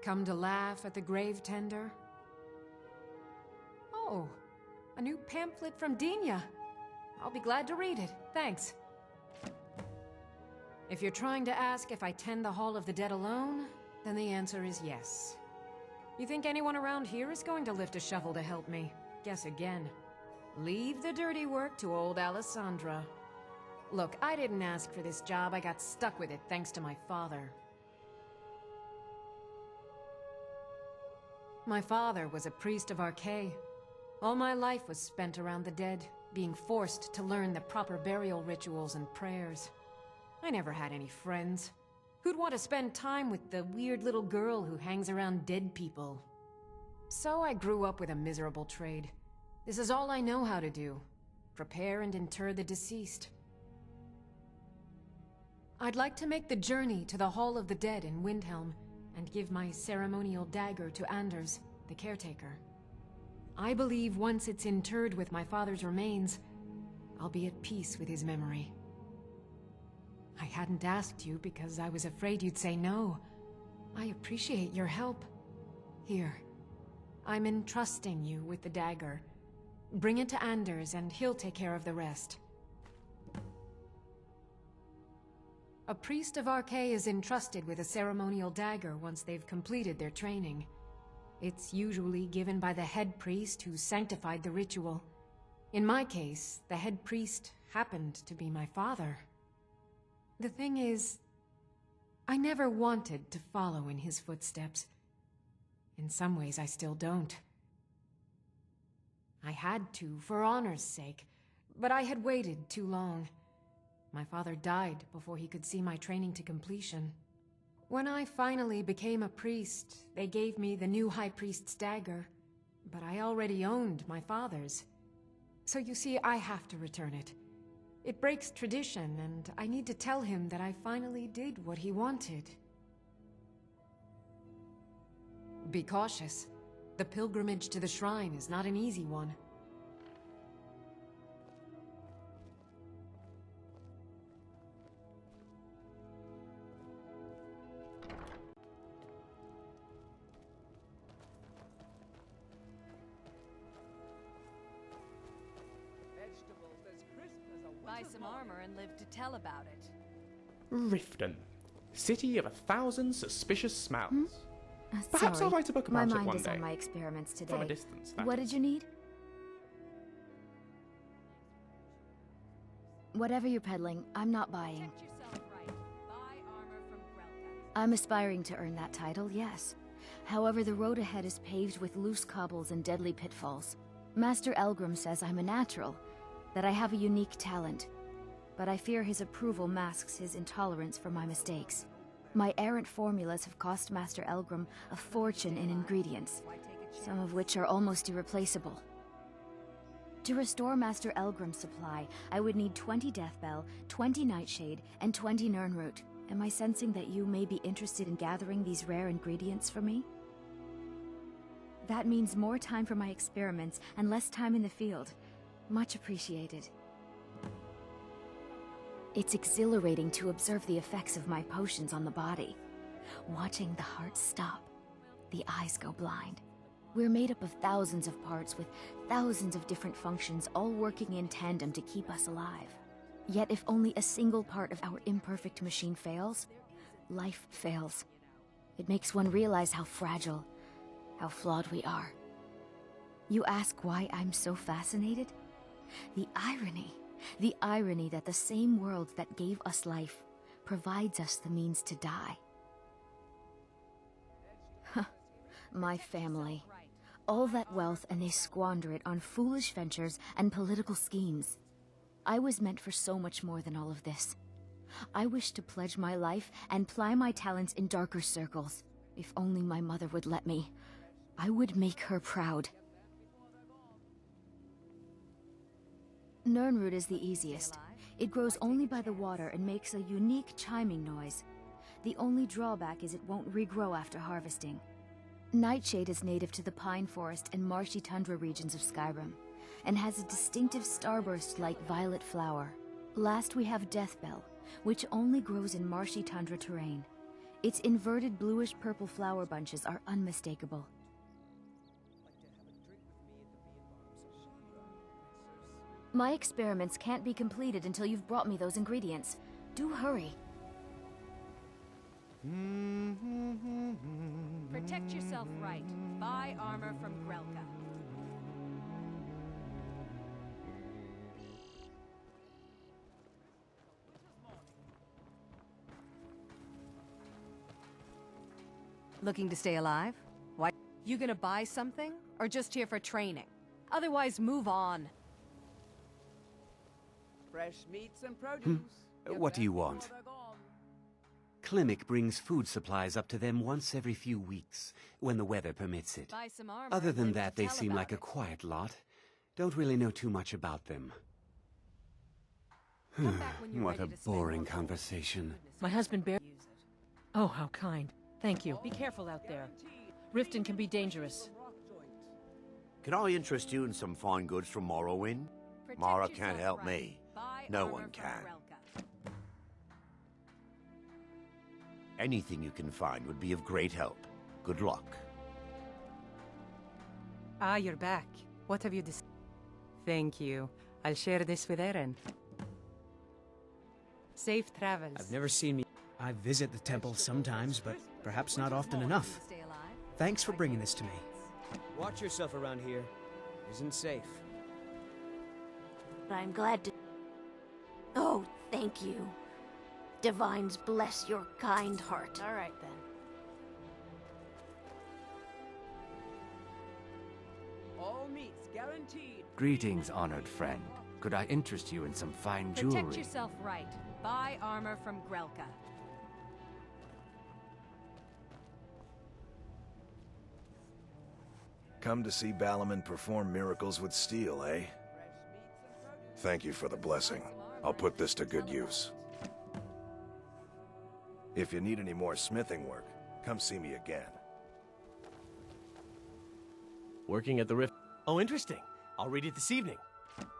Come to laugh at the grave tender? Oh, a new pamphlet from Dinja. I'll be glad to read it, thanks. If you're trying to ask if I tend the Hall of the Dead alone, then the answer is yes. You think anyone around here is going to lift a shovel to help me? Guess again. Leave the dirty work to old Alessandra. Look, I didn't ask for this job, I got stuck with it thanks to my father. My father was a priest of Archay. All my life was spent around the dead, being forced to learn the proper burial rituals and prayers. I never had any friends. Who'd want to spend time with the weird little girl who hangs around dead people? So I grew up with a miserable trade. This is all I know how to do. Prepare and inter the deceased. I'd like to make the journey to the Hall of the Dead in Windhelm, and give my ceremonial dagger to Anders, the caretaker. I believe once it's interred with my father's remains, I'll be at peace with his memory. I hadn't asked you because I was afraid you'd say no. I appreciate your help. Here, I'm entrusting you with the dagger. Bring it to Anders and he'll take care of the rest. A priest of Archay is entrusted with a ceremonial dagger once they've completed their training. It's usually given by the head priest who sanctified the ritual. In my case, the head priest happened to be my father. The thing is, I never wanted to follow in his footsteps. In some ways, I still don't. I had to, for honor's sake, but I had waited too long. My father died before he could see my training to completion. When I finally became a priest, they gave me the new High Priest's dagger, but I already owned my father's. So you see, I have to return it. It breaks tradition, and I need to tell him that I finally did what he wanted. Be cautious. The pilgrimage to the shrine is not an easy one. Buy some armor and live to tell about it. Riften, city of 1,000 suspicious smells. Perhaps Sorry, I'll write a book my about it mind one is day. on my experiments today. From a distance, that What is. did you need? Whatever you're peddling, I'm not buying. Protect yourself right. Buy armor from Grelka. I'm aspiring to earn that title, yes. However, the road ahead is paved with loose cobbles and deadly pitfalls. Master Elgrim says I'm a natural, that I have a unique talent. But I fear his approval masks his intolerance for my mistakes. My errant formulas have cost Master Elgrim a fortune in ingredients, some of which are almost irreplaceable. To restore Master Elgrim's supply, I would need 20 Deathbell, 20 Nightshade, and 20 Nirnroot. Am I sensing that you may be interested in gathering these rare ingredients for me? That means more time for my experiments and less time in the field. Much appreciated. It's exhilarating to observe the effects of my potions on the body. Watching the heart stop, the eyes go blind. We're made up of thousands of parts with thousands of different functions, all working in tandem to keep us alive. Yet if only a single part of our imperfect machine fails, life fails. It makes one realize how fragile, how flawed we are. You ask why I'm so fascinated? The irony that the same world that gave us life provides us the means to die. My family. All that wealth and they squander it on foolish ventures and political schemes. I was meant for so much more than all of this. I wish to pledge my life and ply my talents in darker circles. If only my mother would let me. I would make her proud. Nirnroot is the easiest. It grows only by the water and makes a unique chiming noise. The only drawback is it won't regrow after harvesting. Nightshade is native to the pine forest and marshy tundra regions of Skyrim, and has a distinctive starburst-like violet flower. Last we have Deathbell, which only grows in marshy tundra terrain. Its inverted bluish-purple flower bunches are unmistakable. My experiments can't be completed until you've brought me those ingredients. Do hurry. Protect yourself right. Buy armor from Grelka. Looking to stay alive? Why? You gonna buy something? Or just here for training? Otherwise, move on. Fresh meats and produce. What do you want? Klimek brings food supplies up to them once every few weeks, when the weather permits it. Buy some armor Other and than live that, to they tell seem about like a it. quiet lot. Don't really know too much about them. Come back when you're What a ready to spend boring more gold. conversation. My husband Oh, how kind. Thank you. Be careful out there. Riften can be dangerous. Can I interest you in some fine goods from Morrowind? Protect Mara yourself can't help right. me. Buy No armor one from can. Grelka. Anything you can find would be of great help. Good luck. Ah, you're back. What have you decided? Thank you. I'll share this with Eren. Safe travels. I've never seen me. I visit the temple sometimes, but perhaps not often Looking enough. to stay alive? Thanks for bringing this to me. Watch yourself around here. It isn't safe. I'm glad to... Oh, thank you. Divines bless your kind heart. All right, then. All meats guaranteed. Greetings, honored friend. Could I interest you in some fine jewelry? Protect yourself right. Buy armor from Grelka. Come to see Balaman perform miracles with steel, eh? Thank you for the blessing. I'll put this to good use. If you need any more smithing work, come see me again. Working at the Rift. Oh, interesting. I'll read it this evening.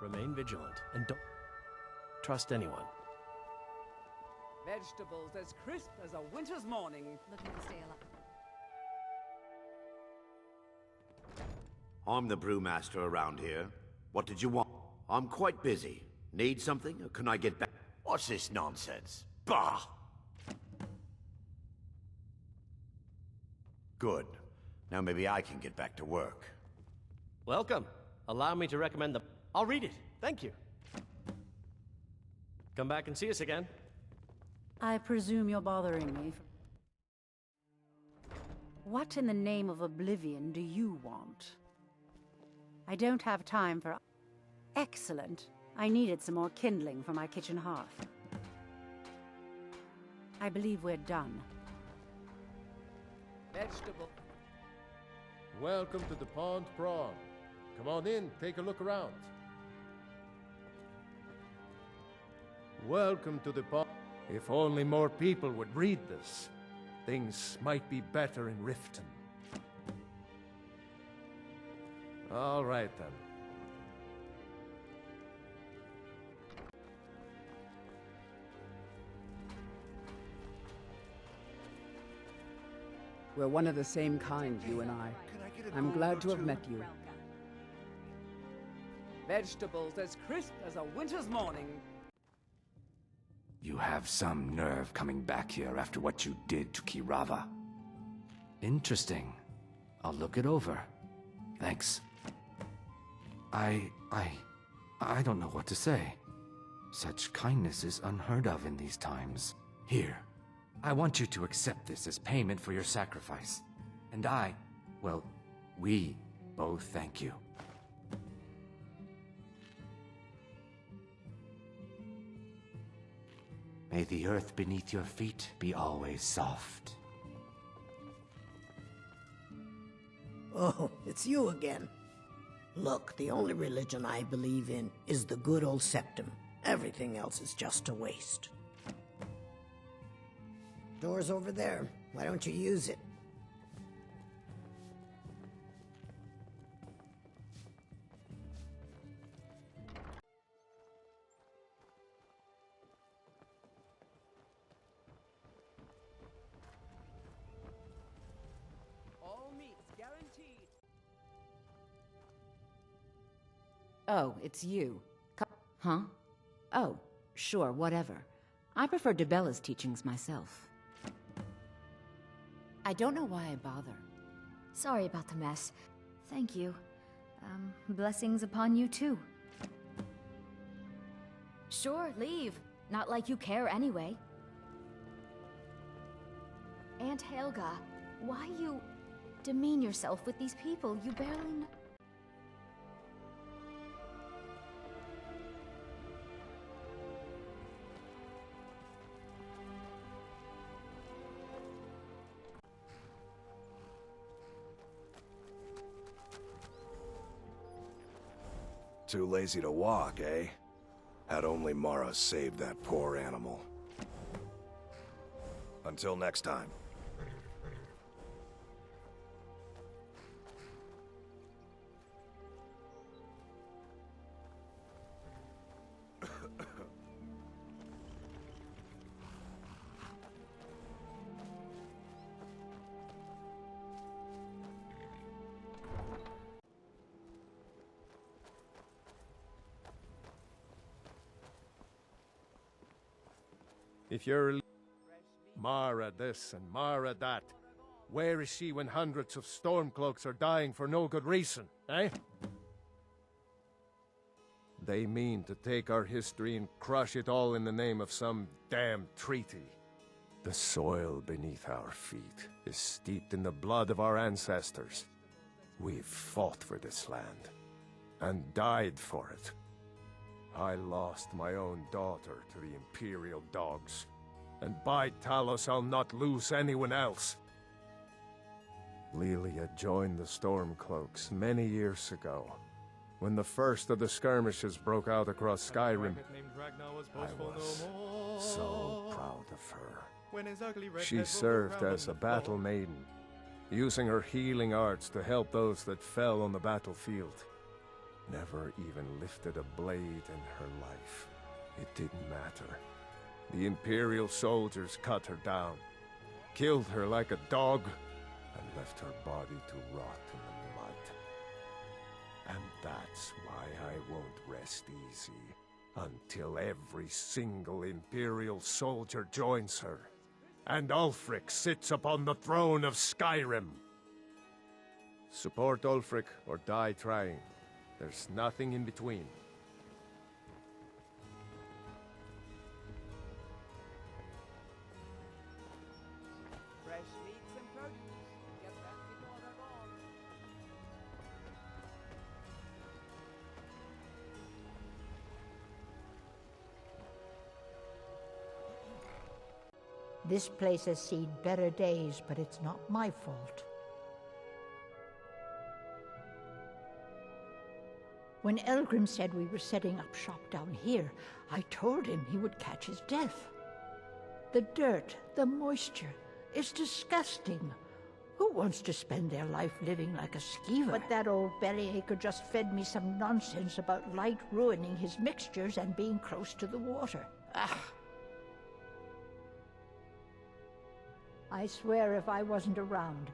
Remain vigilant and don't trust anyone. Vegetables as crisp as a winter's morning. Looking to stay alive. I'm the brewmaster around here. What did you want? I'm quite busy. Need something, or can I get back? What's this nonsense? Bah! Good. Now maybe I can get back to work. Welcome. Allow me to recommend the... I'll read it. Thank you. Come back and see us again. I presume you're bothering me. What in the name of oblivion do you want? I don't have time for... Excellent. I needed some more kindling for my kitchen hearth. I believe we're done. Vegetable. Welcome to the Pond Prawn. Come on in, take a look around. Welcome to the pond. If only more people would read this, things might be better in Riften. All right then. We're one of the same kind, you and I. I'm glad to have met you. Vegetables as crisp as a winter's morning. You have some nerve coming back here after what you did to Kirava. Interesting. I'll look it over. Thanks. I don't know what to say. Such kindness is unheard of in these times. Here, I want you to accept this as payment for your sacrifice. And we both thank you. May the earth beneath your feet be always soft. Oh, it's you again. Look, the only religion I believe in is the good old septum. Everything else is just a waste. Door's over there. Why don't you use it? Oh, it's you. Huh? Oh, sure, whatever. I prefer Debella's teachings myself. I don't know why I bother. Sorry about the mess. Thank you. Blessings upon you too. Sure, leave. Not like you care anyway. Aunt Helga, why you demean yourself with these people you barely know? Too lazy to walk, eh? Had only Mara saved that poor animal. Until next time. If you're Mara this and Mara that, where is she when hundreds of Stormcloaks are dying for no good reason, eh? They mean to take our history and crush it all in the name of some damn treaty. The soil beneath our feet is steeped in the blood of our ancestors. We've fought for this land, and died for it. I lost my own daughter to the Imperial dogs, and by Talos I'll not lose anyone else. Lilia joined the Stormcloaks many years ago, when the first of the skirmishes broke out across Skyrim. I was so proud of her. She served as a battle maiden, using her healing arts to help those that fell on the battlefield. Never even lifted a blade in her life. It didn't matter. The Imperial soldiers cut her down, killed her like a dog, and left her body to rot in the mud. And that's why I won't rest easy until every single Imperial soldier joins her, and Ulfric sits upon the throne of Skyrim. Support Ulfric or die trying. There's nothing in between. Fresh meats and produce. Get that before they're gone. This place has seen better days, but it's not my fault. When Elgrim said we were setting up shop down here, I told him he would catch his death. The dirt, the moisture, it's disgusting. Who wants to spend their life living like a skeever? But that old bellyacre just fed me some nonsense about light ruining his mixtures and being close to the water. Ah! I swear if I wasn't around,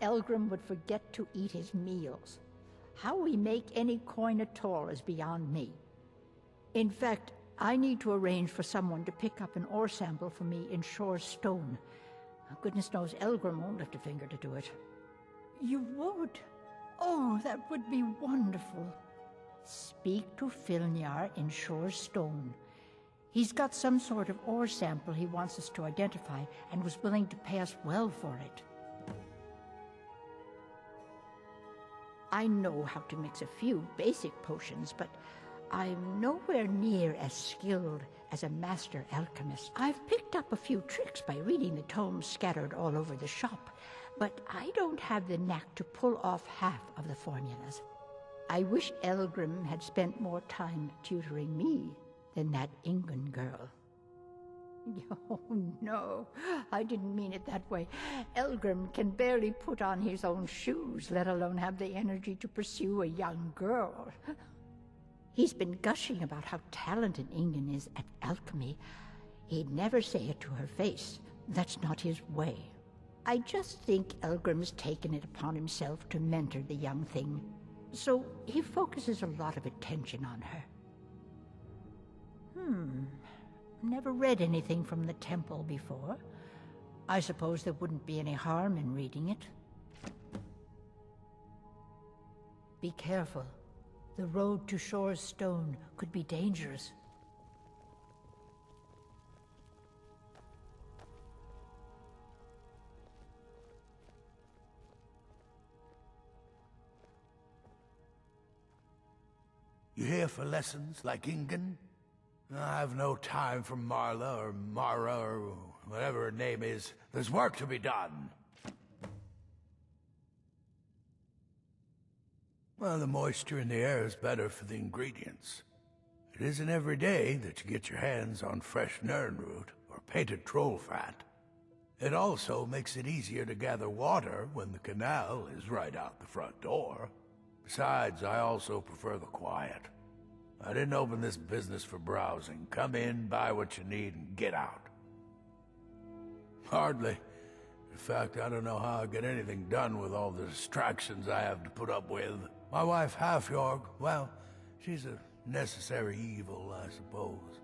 Elgrim would forget to eat his meals. How we make any coin at all is beyond me. In fact, I need to arrange for someone to pick up an ore sample for me in Shore's stone. Goodness knows Elgrim won't lift a finger to do it. You would? Oh, that would be wonderful. Speak to Filnyar in Shore's stone. He's got some sort of ore sample he wants us to identify and was willing to pay us well for it. I know how to mix a few basic potions, but I'm nowhere near as skilled as a master alchemist. I've picked up a few tricks by reading the tomes scattered all over the shop, but I don't have the knack to pull off half of the formulas. I wish Elgrim had spent more time tutoring me than that Ingun girl. Oh, no, I didn't mean it that way. Elgrim can barely put on his own shoes, let alone have the energy to pursue a young girl. He's been gushing about how talented Ingun is at alchemy. He'd never say it to her face. That's not his way. I just think Elgrim's taken it upon himself to mentor the young thing. so he focuses a lot of attention on her. Never read anything from the temple before. I suppose there wouldn't be any harm in reading it. Be careful. The road to Shore's Stone could be dangerous. You here for lessons like Ingen? I've no time for Marla or Mara or whatever her name is. There's work to be done. Well, the moisture in the air is better for the ingredients. It isn't every day that you get your hands on fresh nirnroot or painted troll fat. It also makes it easier to gather water when the canal is right out the front door. Besides, I also prefer the quiet. I didn't open this business for browsing. Come in, buy what you need, and get out. Hardly. In fact, I don't know how I get anything done with all the distractions I have to put up with. My wife, Halfjorg, well, she's a necessary evil, I suppose.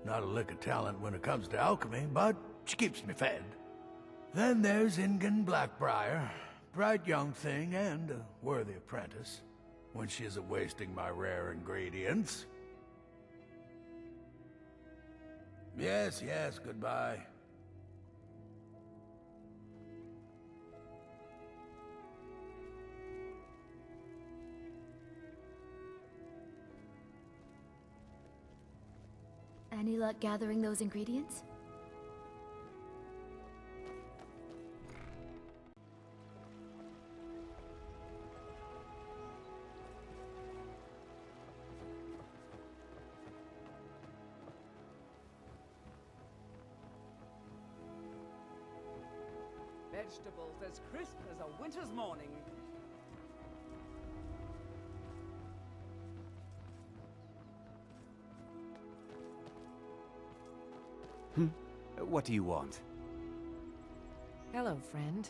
Not a lick of talent when it comes to alchemy, but she keeps me fed. Then there's Ingen Black-Briar. Bright young thing and a worthy apprentice, when she isn't wasting my rare ingredients. Yes, goodbye. Any luck gathering those ingredients? Vegetables as crisp as a winter's morning. What do you want? Hello, friend.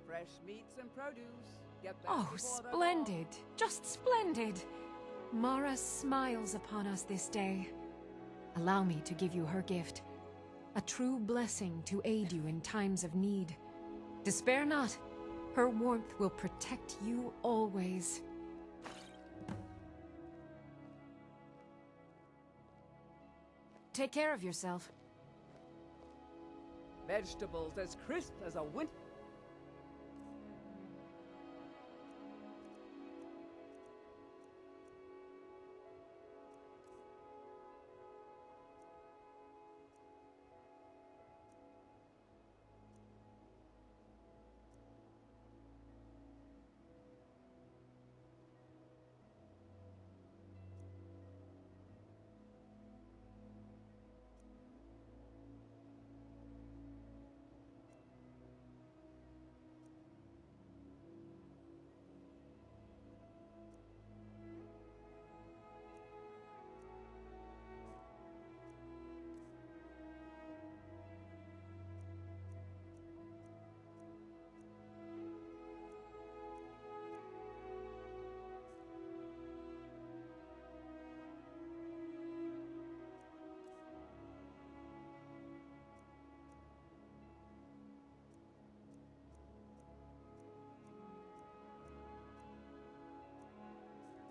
Fresh meats and produce. Get them Oh, before they're splendid. Just splendid. Mara smiles upon us this day. Allow me to give you her gift. A true blessing to aid you in times of need. Despair not. Her warmth will protect you always. Take care of yourself. Vegetables as crisp as a winter.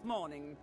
Morning.